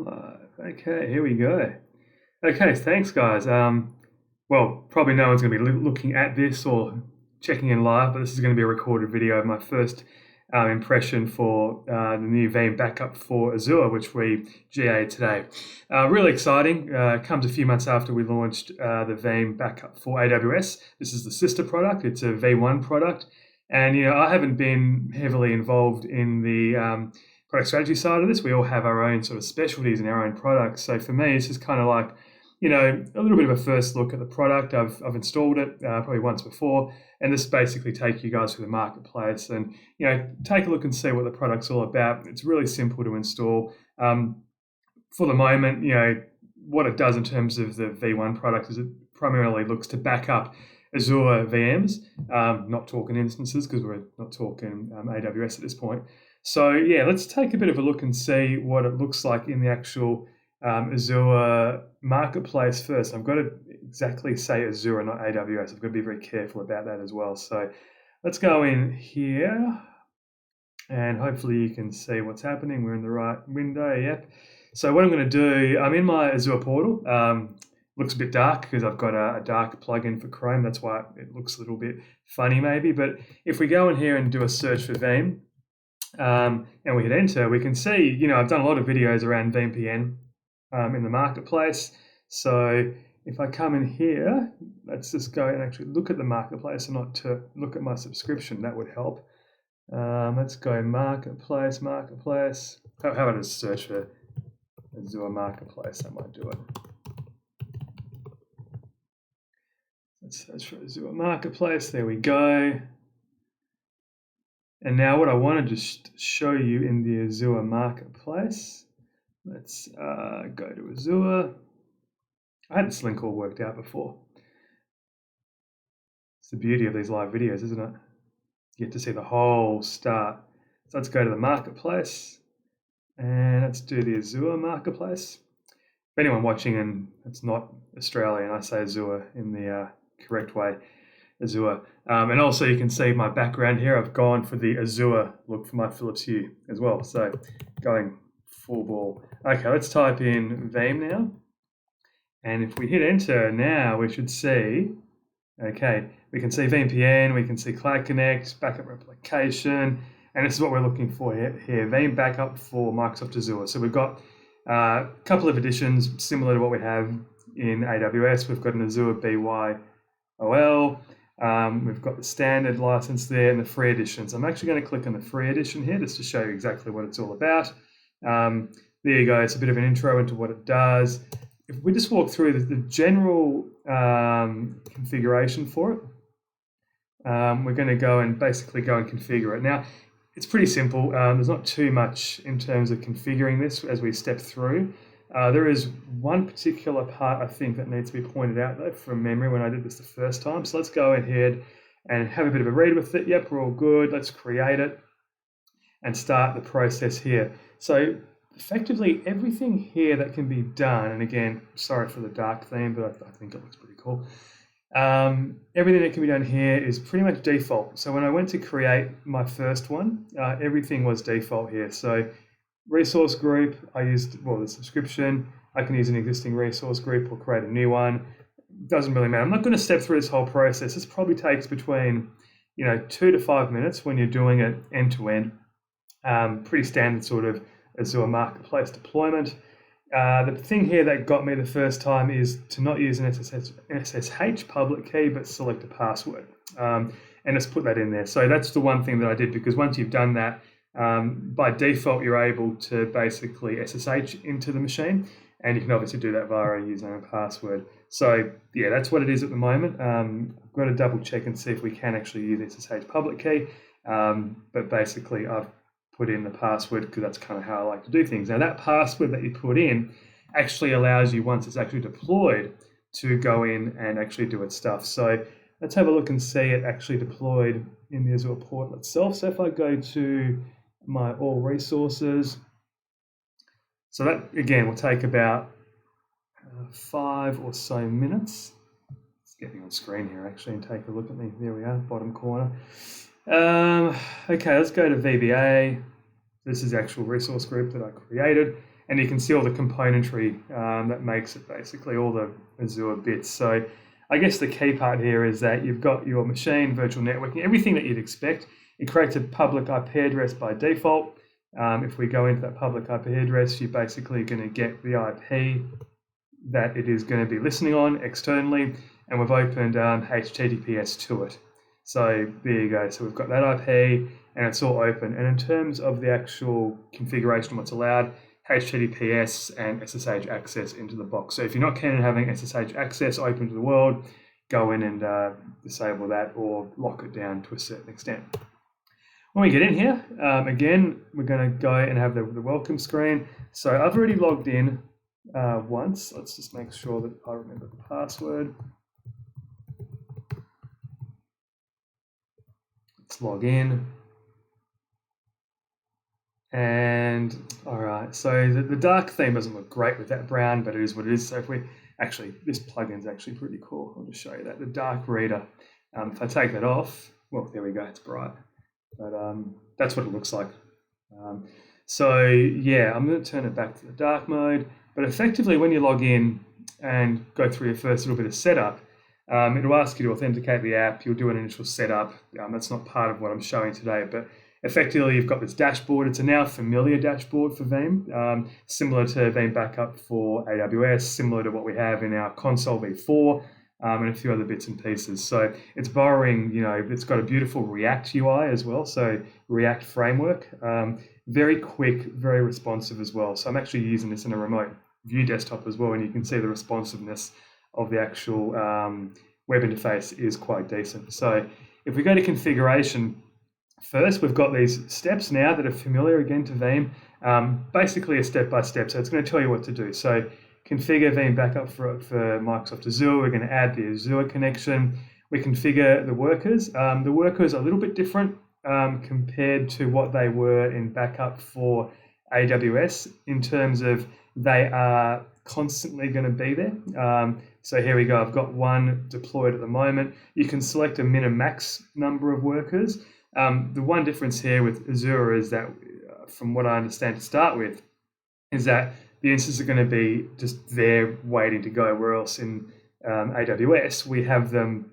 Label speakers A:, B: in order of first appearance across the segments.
A: Live. Okay, here we go. Okay, thanks, guys. Well, probably no one's going to be looking at this or checking in live, but this is going to be a recorded video of my first impression for the new Veeam backup for Azure, which we GA'd today. Really exciting. Comes a few months after we launched the Veeam backup for AWS. This is the sister product. It's a V1 product. And, I haven't been heavily involved in the product strategy side of this. We all have our own sort of specialties and our own products. So for me, it's just kind of like, a little bit of a first look at the product. I've installed it probably once before, and this basically take you guys through the marketplace and, take a look and see what the product's all about. It's really simple to install. For the moment, what it does in terms of the V1 product is it primarily looks to back up Azure VMs, not talking instances because we're not talking AWS at this point. So yeah, let's take a bit of a look and see what it looks like in the actual Azure marketplace first. I've got to exactly say Azure, not AWS. I've got to be very careful about that as well. So let's go in here and hopefully you can see what's happening. We're in the right window, yep. So what I'm going to do, I'm in my Azure portal. Looks a bit dark because I've got a dark plugin for Chrome. That's why it looks a little bit funny maybe. But if we go in here and do a search for Veeam, and we hit enter, we can see, I've done a lot of videos around VPN in the marketplace. So if I come in here, let's just go and actually look at the marketplace and not to look at my subscription. That would help. Let's go marketplace. How about I just search for Azure marketplace? That might do it. Let's search for Azure marketplace. There we go. And now what I want to just show you in the Azure marketplace, let's go to Azure. I had this link all worked out before. It's the beauty of these live videos, isn't it? You get to see the whole start. So let's go to the marketplace and let's do the Azure marketplace. If anyone watching and it's not Australian, I say Azure in the correct way, Azure. And also you can see my background here. I've gone for the Azure look for my Philips Hue as well. So going full ball. Okay, let's type in Veeam now. And if we hit enter now, we should see, okay, we can see VPN, we can see Cloud Connect, backup replication, and this is what we're looking for here, Veeam backup for Microsoft Azure. So we've got a couple of editions similar to what we have in AWS. We've got an Azure BYOL. We've got the standard license there and the free edition. So I'm actually going to click on the free edition here just to show you exactly what it's all about. There you go. It's a bit of an intro into what it does. If we just walk through the general configuration for it, we're going to go and basically go and configure it. Now, it's pretty simple. There's not too much in terms of configuring this as we step through. There is one particular part, I think, that needs to be pointed out, though, from memory when I did this the first time. So let's go ahead and have a bit of a read with it. Yep, we're all good. Let's create it and start the process here. So effectively, everything here that can be done, and again, sorry for the dark theme, but I think it looks pretty cool. Everything that can be done here is pretty much default. So when I went to create my first one, everything was default here. So resource group, I used, the subscription. I can use an existing resource group or create a new one. Doesn't really matter. I'm not going to step through this whole process. This probably takes between, 2 to 5 minutes when you're doing it end to end. Pretty standard sort of Azure marketplace deployment. The thing here that got me the first time is to not use an SSH public key, but select a password and just put that in there. So that's the one thing that I did, because once you've done that, by default, you're able to basically SSH into the machine, and you can obviously do that via a username and password. So yeah, that's what it is at the moment. I've got to double check and see if we can actually use SSH public key, but basically I've put in the password because that's kind of how I like to do things. Now that password that you put in actually allows you, once it's actually deployed, to go in and actually do its stuff. So let's have a look and see it actually deployed in the Azure portal itself. So if I go to my all resources, so that again will take about 5 or so minutes. Let's get me on screen here actually and take a look at me. There we are, bottom corner. Okay, let's go to VBA. This is the actual resource group that I created. and you can see all the componentry that makes it basically all the Azure bits. So I guess the key part here is that you've got your machine, virtual networking, everything that you'd expect. It creates a public IP address by default. If we go into that public IP address, you're basically going to get the IP that it is going to be listening on externally, and we've opened HTTPS to it. So there you go. So we've got that IP and it's all open. And in terms of the actual configuration of what's allowed, HTTPS and SSH access into the box. So if you're not keen on having SSH access open to the world, go in and disable that or lock it down to a certain extent. When we get in here, again, we're going to go and have the welcome screen. So I've already logged in once. Let's just make sure that I remember the password. Let's log in. And all right, so the dark theme doesn't look great with that brown, but it is what it is. So if we actually, this plugin's actually pretty cool. I'll just show you that. The dark reader. If I take that off, well, there we go, it's bright. But that's what it looks like. So yeah, I'm going to turn it back to the dark mode. But effectively, when you log in and go through your first little bit of setup, it'll ask you to authenticate the app. You'll do an initial setup. That's not part of what I'm showing today, but effectively, you've got this dashboard. It's a now familiar dashboard for Veeam, similar to Veeam Backup for AWS, similar to what we have in our console v4, and a few other bits and pieces. So it's borrowing, it's got a beautiful React UI as well, so React framework. Very quick, very responsive as well. So I'm actually using this in a remote view desktop as well, and you can see the responsiveness of the actual web interface is quite decent. So if we go to configuration, first, we've got these steps now that are familiar again to Veeam, basically a step-by-step. So it's going to tell you what to do. So configure Veeam Backup for Microsoft Azure. We're going to add the Azure connection. We configure the workers. The workers are a little bit different compared to what they were in Backup for AWS in terms of they are constantly going to be there. So here we go. I've got one deployed at the moment. You can select a min and max number of workers. The one difference here with Azure is that, from what I understand to start with, is that the instances are going to be just there waiting to go, where else in AWS, we have them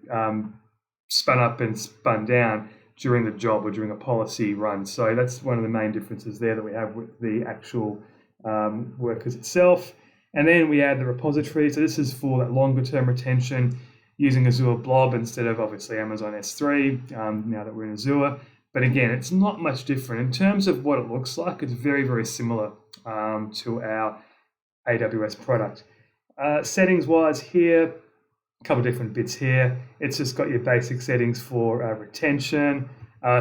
A: spun up and spun down during the job or during a policy run. So that's one of the main differences there that we have with the actual workers itself. And then we add the repository. So this is for that longer term retention, using Azure Blob instead of obviously Amazon S3 now that we're in Azure. But again, it's not much different. In terms of what it looks like, it's very, very similar to our AWS product. Settings-wise here, a couple of different bits here. It's just got your basic settings for retention,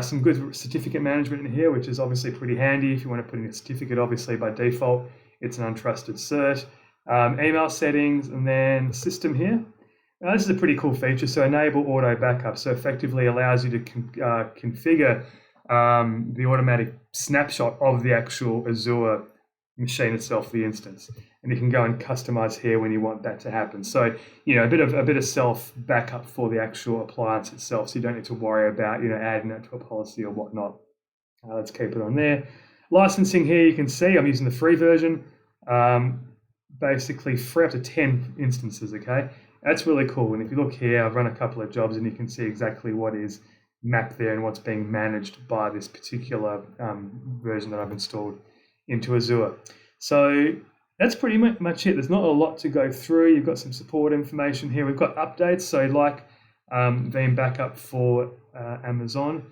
A: some good certificate management in here, which is obviously pretty handy if you want to put in a certificate. Obviously, by default, it's an untrusted cert. Email settings, and then system here. Now, this is a pretty cool feature. So enable auto backup. So effectively allows you to configure the automatic snapshot of the actual Azure machine itself, the instance, and you can go and customize here when you want that to happen. So a bit of self backup for the actual appliance itself. So you don't need to worry about adding that to a policy or whatnot. Let's keep it on there. Licensing here, you can see I'm using the free version. Basically free up to 10 instances. Okay. That's really cool. And if you look here, I've run a couple of jobs and you can see exactly what is mapped there and what's being managed by this particular version that I've installed into Azure. So that's pretty much it. There's not a lot to go through. You've got some support information here. We've got updates. So like Veeam Backup for Amazon,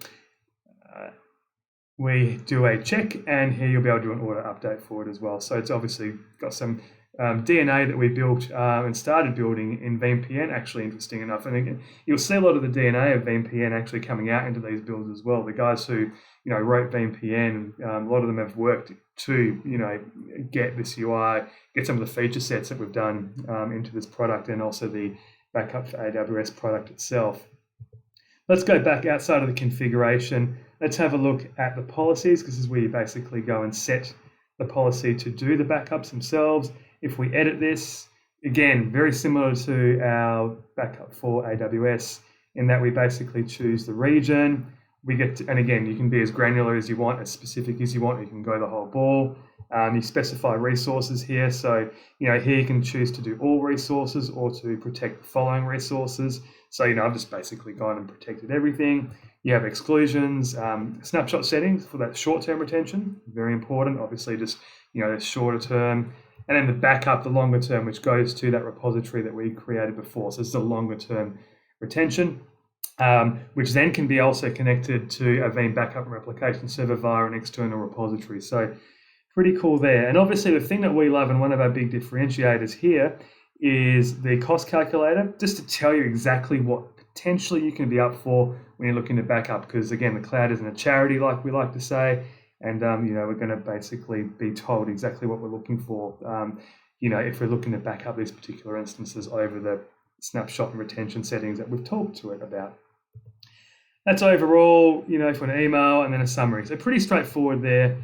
A: we do a check, and here you'll be able to do an auto update for it as well. So it's obviously got some DNA that we built and started building in VeeamPN, actually, interesting enough. And again, you'll see a lot of the DNA of VeeamPN actually coming out into these builds as well. The guys who wrote VeeamPN, a lot of them have worked to get this UI, get some of the feature sets that we've done into this product, and also the backup for AWS product itself. Let's go back outside of the configuration. Let's have a look at the policies, because this is where you basically go and set the policy to do the backups themselves. If we edit this, again, very similar to our backup for AWS, in that we basically choose the region. We get to, and again, you can be as granular as you want, as specific as you want. You can go the whole ball. You specify resources here. So, here you can choose to do all resources or to protect the following resources. So, I've just basically gone and protected everything. You have exclusions, snapshot settings for that short-term retention, very important, obviously just, the shorter term. And then the backup, the longer term, which goes to that repository that we created before. So this is a longer term retention, which then can be also connected to a Veeam backup and replication server via an external repository. So pretty cool there. And obviously the thing that we love and one of our big differentiators here is the cost calculator, just to tell you exactly what potentially you can be up for when you're looking to backup, because again, the cloud isn't a charity like we like to say. And, we're going to basically be told exactly what we're looking for, if we're looking to back up these particular instances over the snapshot and retention settings that we've talked to it about. That's overall, for an email and then a summary. So pretty straightforward there.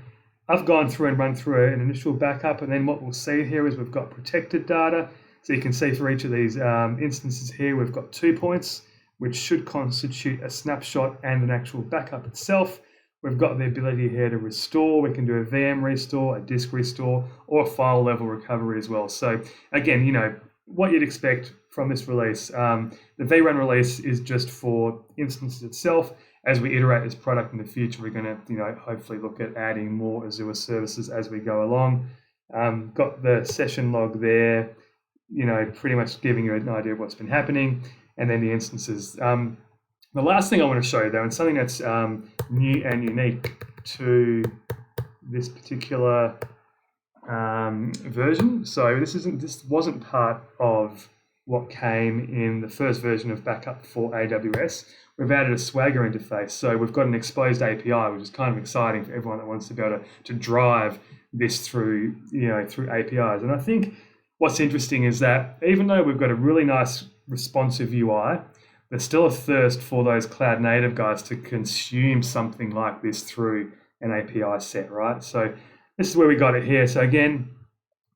A: I've gone through and run through an initial backup, and then what we'll see here is we've got protected data. So you can see for each of these instances here, we've got 2 points, which should constitute a snapshot and an actual backup itself. We've got the ability here to restore. We can do a VM restore, a disk restore, or a file level recovery as well. So again, what you'd expect from this release. The V1 release is just for instances itself. As we iterate this product in the future, we're going to, hopefully look at adding more Azure services as we go along. Got the session log there, pretty much giving you an idea of what's been happening, and then the instances. The last thing I want to show you, though, and something that's new and unique to this particular version. So this wasn't part of what came in the first version of backup for AWS. We've added a Swagger interface. So we've got an exposed API, which is kind of exciting for everyone that wants to be able to drive this through, through APIs. And I think what's interesting is that even though we've got a really nice responsive UI, there's still a thirst for those cloud native guys to consume something like this through an API set, right? So this is where we got it here. So again,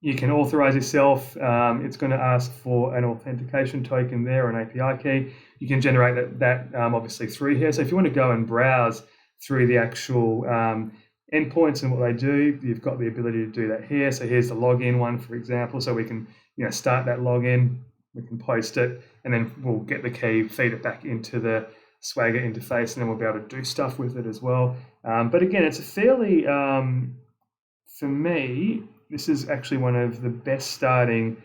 A: you can authorize yourself. It's going to ask for an authentication token there, or an API key. You can generate that obviously through here. So if you want to go and browse through the actual endpoints and what they do, you've got the ability to do that here. So here's the login one, for example. So we can start that login. We can post it, and then we'll get the key, feed it back into the Swagger interface, and then we'll be able to do stuff with it as well. But again, it's a fairly, for me, this is actually one of the best starting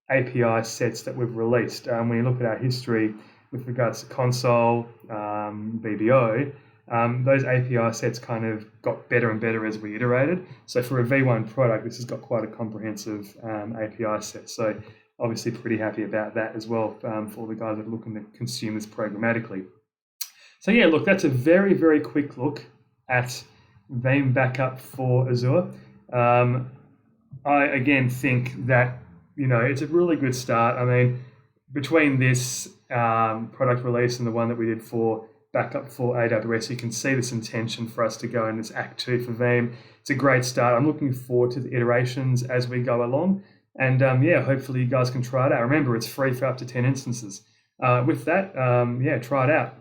A: API sets that we've released. When you look at our history with regards to console, VBO, those API sets kind of got better and better as we iterated. So for a V1 product, this has got quite a comprehensive API set. So obviously pretty happy about that as well for all the guys that are looking to consume this programmatically. So yeah, look, that's a very, very quick look at Veeam backup for Azure. I again think that, it's a really good start. I mean, between this product release and the one that we did for backup for AWS, you can see this intention for us to go in this Act 2 for Veeam. It's a great start. I'm looking forward to the iterations as we go along. And hopefully you guys can try it out. Remember, it's free for up to 10 instances. With that, try it out.